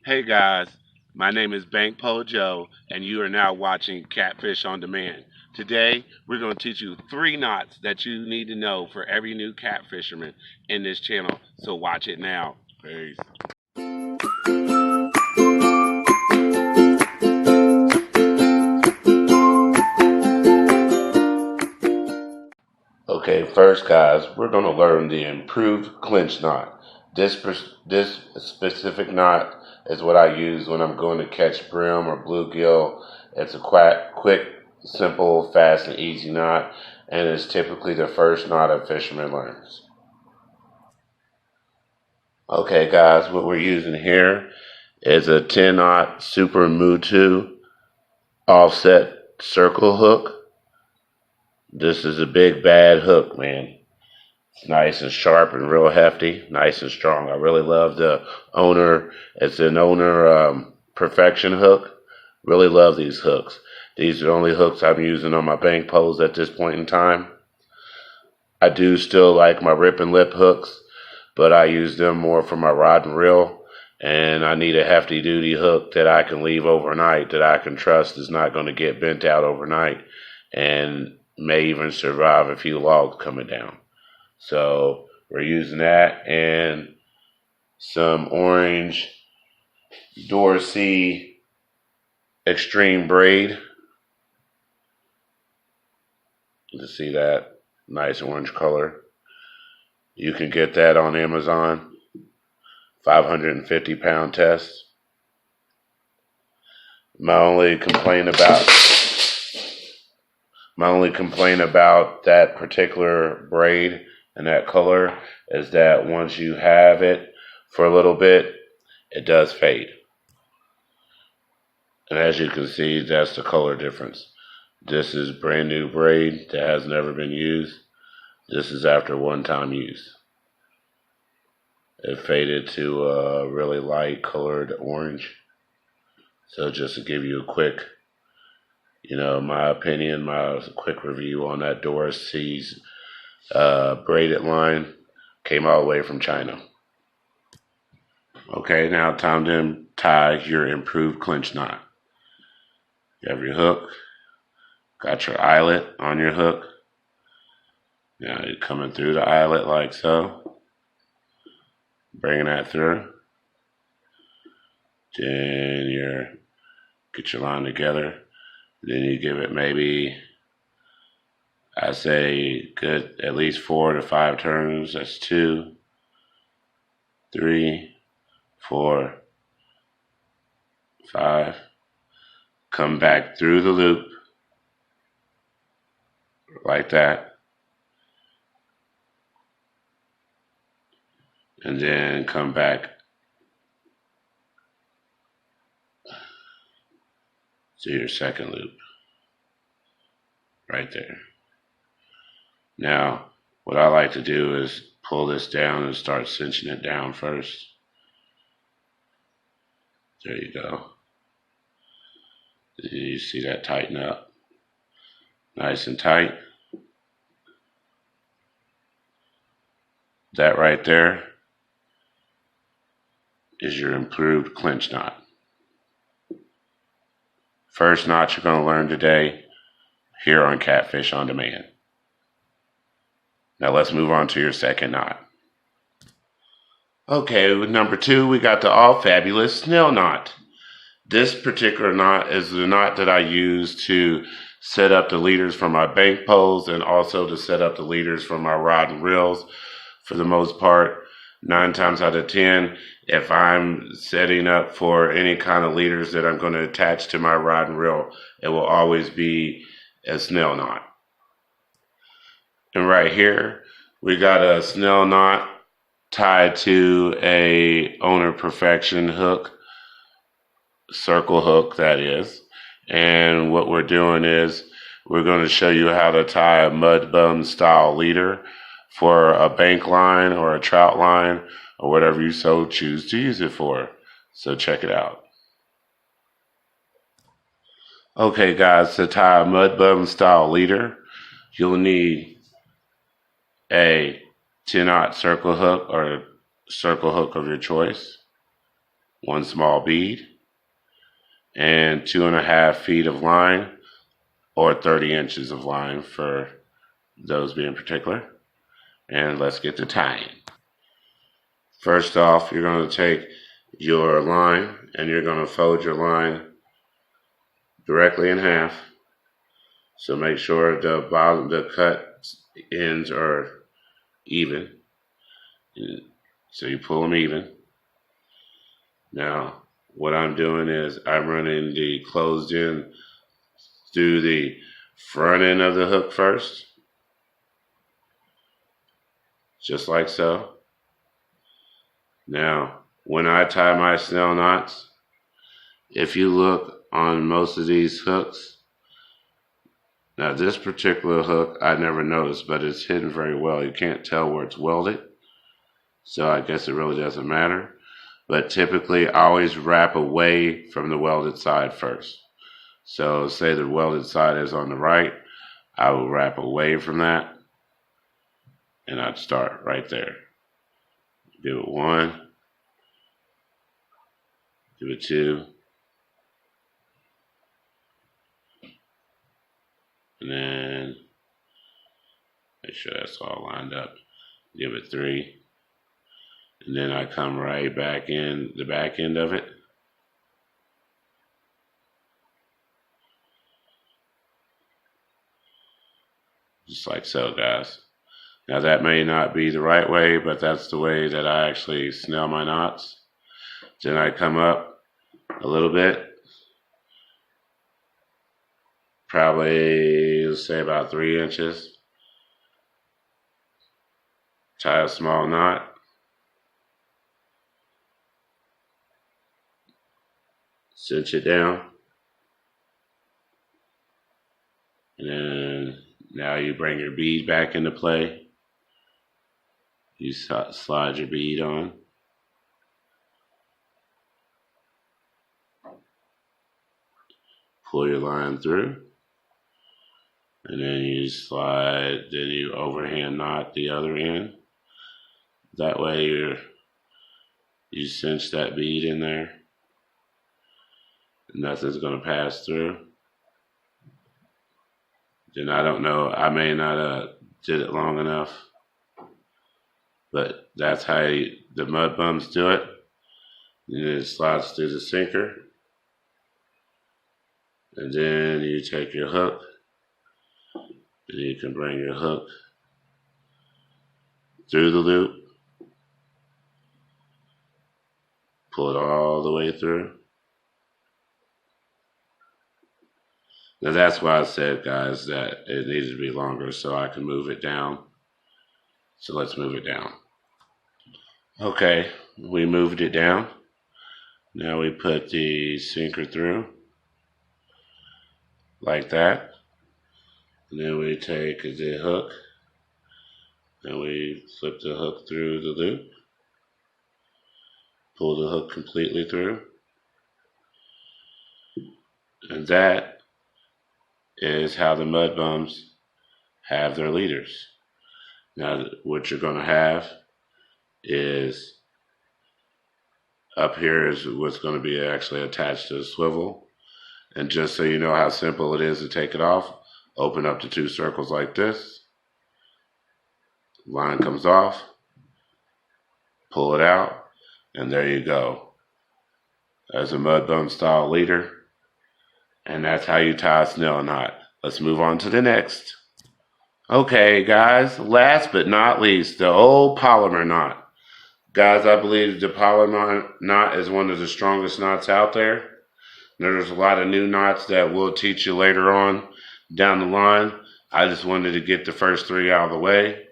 Hey guys, my name is Bank Po Joe, and you are now watching Catfish on Demand. Today, we're going to teach you 3 knots that you need to know for every new catfisherman in this channel. So watch it now. Peace. Okay, first guys, we're going to learn the improved clinch knot. This specific knot is what I use when I'm going to catch brim or bluegill. It's a quick, simple, fast, and easy knot, and it's typically the first knot a fisherman learns. Okay guys, what we're using here is a 10-knot Super Mutu offset circle hook. This is a big bad hook, man. It's nice and sharp and real hefty, nice and strong. I really love the owner. It's an owner perfection hook. Really love these hooks. These are the only hooks I'm using on my bank poles at this point in time. I do still like my rip and lip hooks, but I use them more for my rod and reel. And I need a hefty duty hook that I can leave overnight, that I can trust is not going to get bent out overnight and may even survive a few logs coming down. So we're using that and some orange Dorsey extreme braid. You can see that nice orange color. You can get that on Amazon. 550-pound test. My only complaint about that particular braid and that color is that once you have it for a little bit, it does fade. And as you can see, that's the color difference. This is brand new braid that has never been used. This is after one-time use. It faded to a really light colored orange. So just to give you a quick, my opinion, my quick review on that Dorsey's braided line, came all the way from China. Okay, now time to tie your improved clinch knot. You have your hook, got your eyelet on your hook. Now you're coming through the eyelet like so, bringing that through. Then get your line together. Then you give it maybe, I say, good at least 4 to 5 turns. That's 2, 3, 4, 5. Come back through the loop like that. And then come back to your second loop right there. Now, what I like to do is pull this down and start cinching it down first. There you go. You see that tighten up? Nice and tight. That right there is your improved clinch knot. First knot you're going to learn today here on Catfish on Demand. Now let's move on to your second knot. Okay, with number 2, we got the all fabulous Snell knot. This particular knot is the knot that I use to set up the leaders for my bank poles and also to set up the leaders for my rod and reels. For the most part, 9 times out of 10, if I'm setting up for any kind of leaders that I'm going to attach to my rod and reel, it will always be a Snell knot. And right here, we got a Snell knot tied to a owner perfection hook, circle hook that is. And what we're doing is we're going to show you how to tie a mud bum style leader for a bank line or a trout line or whatever you so choose to use it for. So check it out. Okay guys, to tie a mud bum style leader, you'll need a 10-knot circle hook or circle hook of your choice. one small bead, and 2.5 feet of line, or 30 inches of line for those being particular. And let's get to tying. First off, you're going to take your line and you're going to fold your line directly in half. So make sure the cut ends are even. So you pull them even. Now, what I'm doing is I'm running the closed end through the front end of the hook first, just like so. Now, when I tie my Snell knots, if you look on most of these hooks, now this particular hook I never noticed, but it's hidden very well. You can't tell where it's welded, so I guess it really doesn't matter. But typically I always wrap away from the welded side first. So say the welded side is on the right, I will wrap away from that, and I'd start right there. Give it 1, give it 2, and then make sure that's all lined up. Give it 3, and then I come right back in the back end of it. Just like so, guys. Now that may not be the right way, but that's the way that I actually snell my knots. Then I come up a little bit, probably let's say about 3 inches. Tie a small knot. Cinch it down. And then now you bring your bead back into play. You slide your bead on. Pull your line through. And then you slide, then you overhand knot the other end. That way you cinch that bead in there. Nothing's going to pass through. Then I don't know, I may not did it long enough, but that's how the mud bums do it. And then it slides through the sinker. And then you take your hook, and you can bring your hook through the loop, pull it all the way through. Now that's why I said, guys, that it needs to be longer so I can move it down. So let's move it down. Okay, we moved it down. Now we put the sinker through, like that. And then we take the hook, and we flip the hook through the loop. Pull the hook completely through. And that is how the mud bums have their leaders. Now what you're going to have is up here is what's going to be actually attached to the swivel. And just so you know how simple it is to take it off, open up the 2 circles like this. Line comes off, pull it out, and there you go. There's a mud bum style leader. And that's how you tie a Snell knot. Let's move on to the next. Okay, guys, last but not least, the old Palomar knot. Guys, I believe the Palomar knot is one of the strongest knots out there. There's a lot of new knots that we'll teach you later on down the line. I just wanted to get the first 3 out of the way.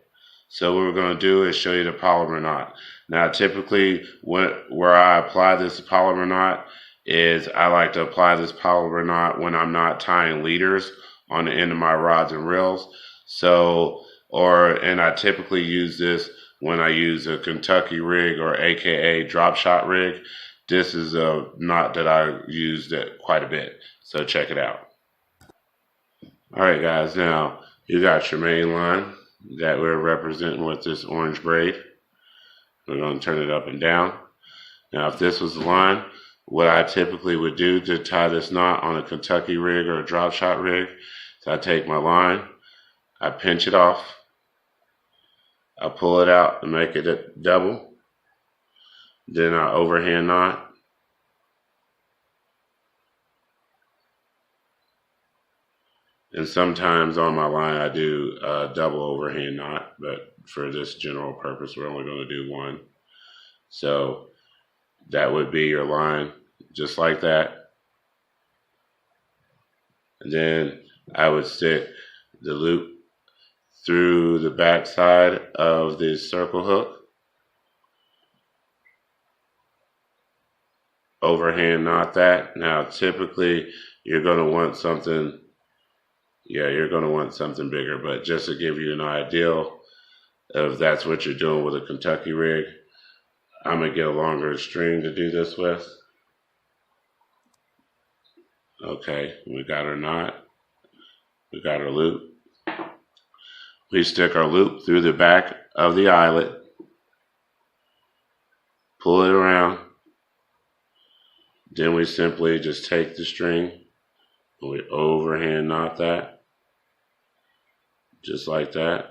So what we're going to do is show you the Palomar knot. Now, typically, where I apply this Palomar knot is I like to apply this Palomar knot when I'm not tying leaders on the end of my rods and reels. And I typically use this when I use a Kentucky rig or AKA drop shot rig. This is a knot that I use quite a bit. So check it out. All right, guys, now you got your main line that we're representing with this orange braid. We're going to turn it up and down. Now, if this was the line, what I typically would do to tie this knot on a Kentucky rig or a drop shot rig is I take my line, I pinch it off, I pull it out and make it a double, then I overhand knot, and sometimes on my line I do a double overhand knot, but for this general purpose we're only going to do one. So that would be your line, just like that. And then I would stick the loop through the back side of the circle hook, overhand knot that. Now typically you're going to want something, you're going to want something bigger, but just to give you an idea if that's what you're doing with a Kentucky rig, I'm going to get a longer string to do this with. Okay, we got our knot, we got our loop. We stick our loop through the back of the eyelet, pull it around, then we simply just take the string and we overhand knot that, just like that.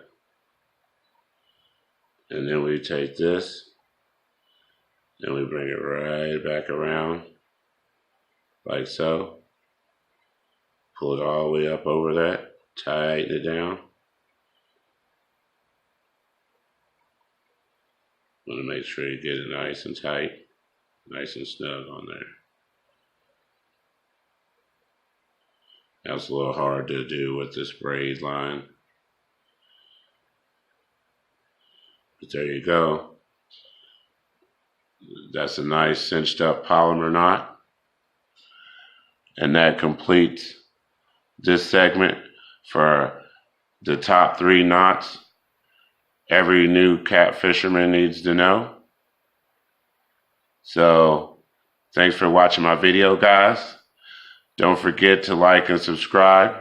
And then we take this and we bring it right back around like so. Pull it all the way up over that, tighten it down. Want to make sure you get it nice and tight, nice and snug on there. That's a little hard to do with this braid line. But there you go. That's a nice cinched up Palomar knot. And that completes this segment for the top 3 knots every new catfisherman needs to know. So thanks for watching my video, guys. Don't forget to like and subscribe.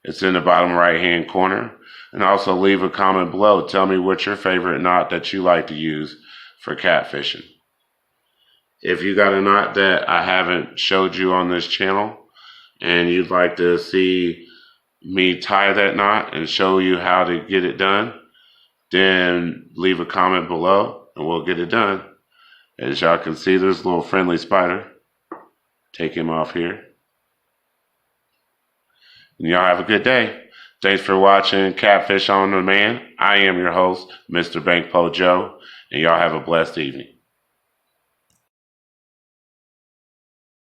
It's in the bottom right hand corner. And also leave a comment below. Tell me what's your favorite knot that you like to use for catfishing. If you got a knot that I haven't showed you on this channel and you'd like to see me tie that knot and show you how to get it done, then leave a comment below and we'll get it done. As y'all can see, there's a little friendly spider. Take him off here. And y'all have a good day. Thanks for watching Catfish on Demand. I am your host, Mr. Bankpo Joe, and y'all have a blessed evening.